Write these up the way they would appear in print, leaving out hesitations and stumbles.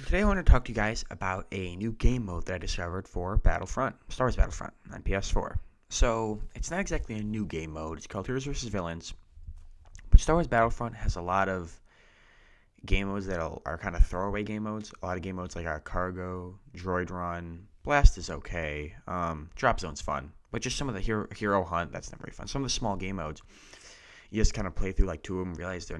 Today I want to talk to you guys about a new game mode that I discovered for Battlefront, Star Wars Battlefront on PS4. So, it's not exactly a new game mode, it's called Heroes vs. Villains, but Star Wars Battlefront has a lot of game modes that are kind of throwaway game modes. A lot of game modes like Cargo, Droid Run, Blast is okay, Drop Zone's fun, but just some of the Hero Hunt, that's not very fun. Some of the small game modes, you just kind of play through like two of them and realize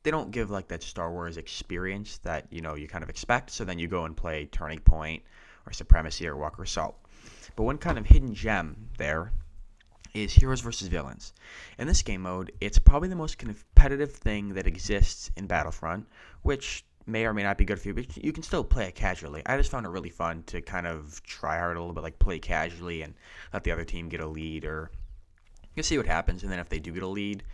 they don't give like that Star Wars experience that you kind of expect. So then you go and play Turning Point or Supremacy or Walker Assault. But one kind of hidden gem there is Heroes vs. Villains. In this game mode, it's probably the most competitive thing that exists in Battlefront, which may or may not be good for you, but you can still play it casually. I just found it really fun to kind of try hard a little bit, like play casually and let the other team get a lead, or you see what happens, and then if they do get a lead,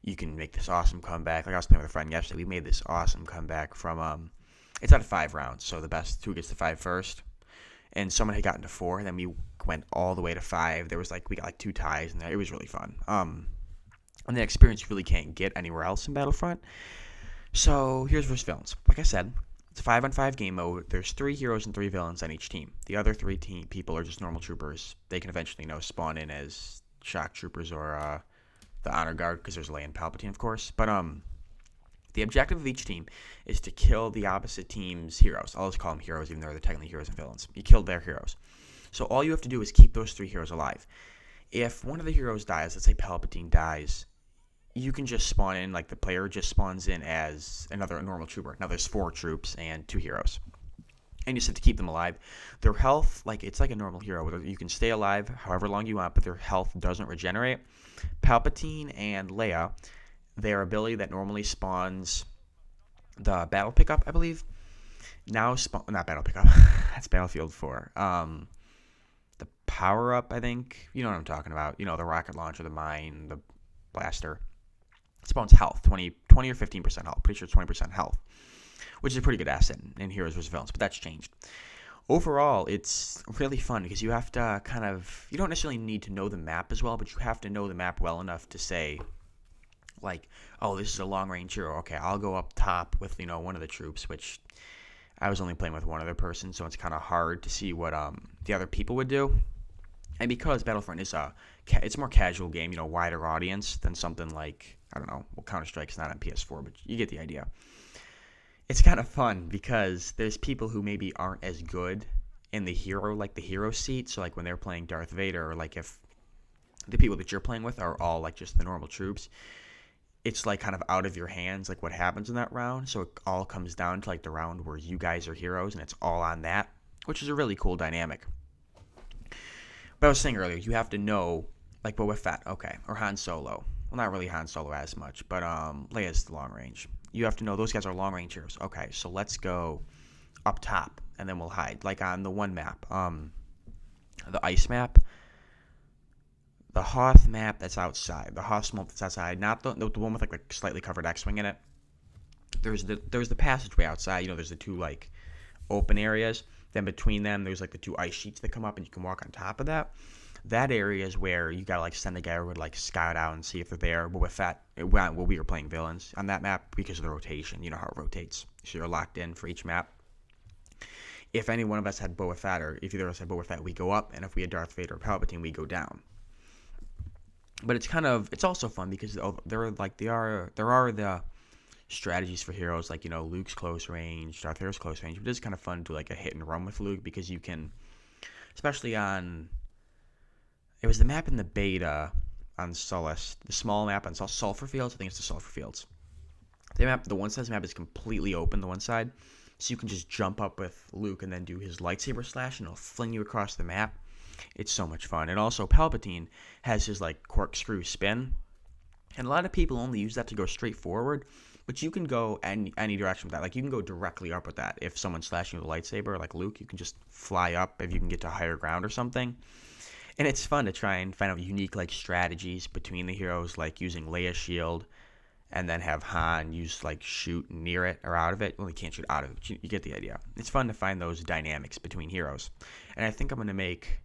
you can make this awesome comeback. Like I was playing with a friend yesterday, we made this awesome comeback from it's out of 5 rounds, so the best who gets to 5 first. And someone had gotten to 4, and then we went all the way to 5. We got like 2 ties, and it was really fun. And the experience you really can't get anywhere else in Battlefront. So here's vs. Villains. Like I said, it's a 5-on-5 game mode. There's 3 heroes and 3 villains on each team. The other 3 people are just normal troopers. They can eventually spawn in as shock troopers or the honor guard, because there's Leia and Palpatine, of course. But the objective of each team is to kill the opposite team's heroes. I'll just call them heroes, even though they're technically heroes and villains. You killed their heroes. So all you have to do is keep those 3 heroes alive. If one of the heroes dies, let's say Palpatine dies, you can just spawn in, like the player just spawns in as another normal trooper. Now there's 4 troops and 2 heroes. And you just have to keep them alive. Their health, it's like a normal hero. You can stay alive however long you want, but their health doesn't regenerate. Palpatine and Leia, their ability that normally spawns the battle pickup, I believe, now not battle pickup. That's Battlefield 4. The power up, I think. You know what I'm talking about. The rocket launcher, the mine, the blaster. It spawns health, 20 or 15% health. Pretty sure it's 20% health, which is a pretty good asset in Heroes vs. Villains, but that's changed. Overall, it's really fun because you have to you don't necessarily need to know the map as well, but you have to know the map well enough to say, like, oh, this is a long-range hero. Okay, I'll go up top with, one of the troops, which I was only playing with one other person, so it's kind of hard to see what the other people would do. And because Battlefront is it's a more casual game, wider audience than something like, I don't know, well, Counter-Strike's not on PS4, but you get the idea. It's kind of fun because there's people who maybe aren't as good in the hero seat. So like when they're playing Darth Vader, or like if the people that you're playing with are all like just the normal troops, it's like kind of out of your hands, like what happens in that round. So it all comes down to like the round where you guys are heroes, and it's all on that, which is a really cool dynamic. But I was saying earlier, you have to know, like Boba Fett, okay, or Han Solo. Well, not really Han Solo as much, but Leia's the long range. You have to know those guys are long range heroes. Okay, so let's go up top, and then we'll hide. Like on the one map, the ice map, the Hoth map that's outside, the Hoth smoke that's outside, not the one with like a slightly covered X-wing in it. There's the passageway outside. There's the 2 like open areas. Then between them, there's like the 2 ice sheets that come up, and you can walk on top of that. That area is where you gotta like send a guy over to like scout out and see if they're there. But with that, we were playing villains on that map because of the rotation. You know how it rotates, so you're locked in for each map. If any one of us had Boba Fett, or if either of us had Boba Fett, we go up, and if we had Darth Vader or Palpatine, we go down. But it's also fun because there are the strategies for heroes, like Luke's close range, Darth Vader's close range. But it is kind of fun to do like a hit and run with Luke, because you can, especially on. It was the map in the beta on Sullust, the small map on Sulfur Fields. I think it's the Sulfur Fields. The one side's map is completely open, the one side, so you can just jump up with Luke and then do his lightsaber slash, and it'll fling you across the map. It's so much fun. And also Palpatine has his like corkscrew spin, and a lot of people only use that to go straight forward, but you can go any direction with that. Like you can go directly up with that. If someone's slashing with a lightsaber like Luke, you can just fly up if you can get to higher ground or something. And it's fun to try and find out unique like strategies between the heroes, like using Leia's shield, and then have Han use like shoot near it or out of it. Well, he can't shoot out of it, but you get the idea. It's fun to find those dynamics between heroes. And I think I'm going to make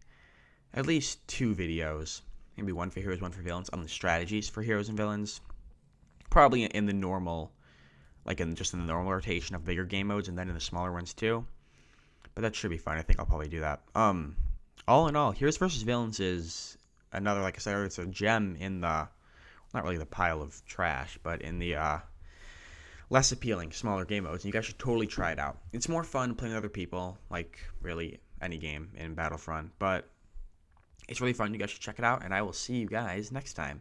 at least 2 videos, maybe one for heroes, one for villains, on the strategies for heroes and villains. Probably in the normal like in the normal rotation of bigger game modes, and then in the smaller ones too. But that should be fun. I think I'll probably do that. All in all, Heroes versus Villains is another, like I said, it's a gem in the, not really the pile of trash, but in the less appealing, smaller game modes. And you guys should totally try it out. It's more fun playing with other people, like really any game in Battlefront, but it's really fun. You guys should check it out, and I will see you guys next time.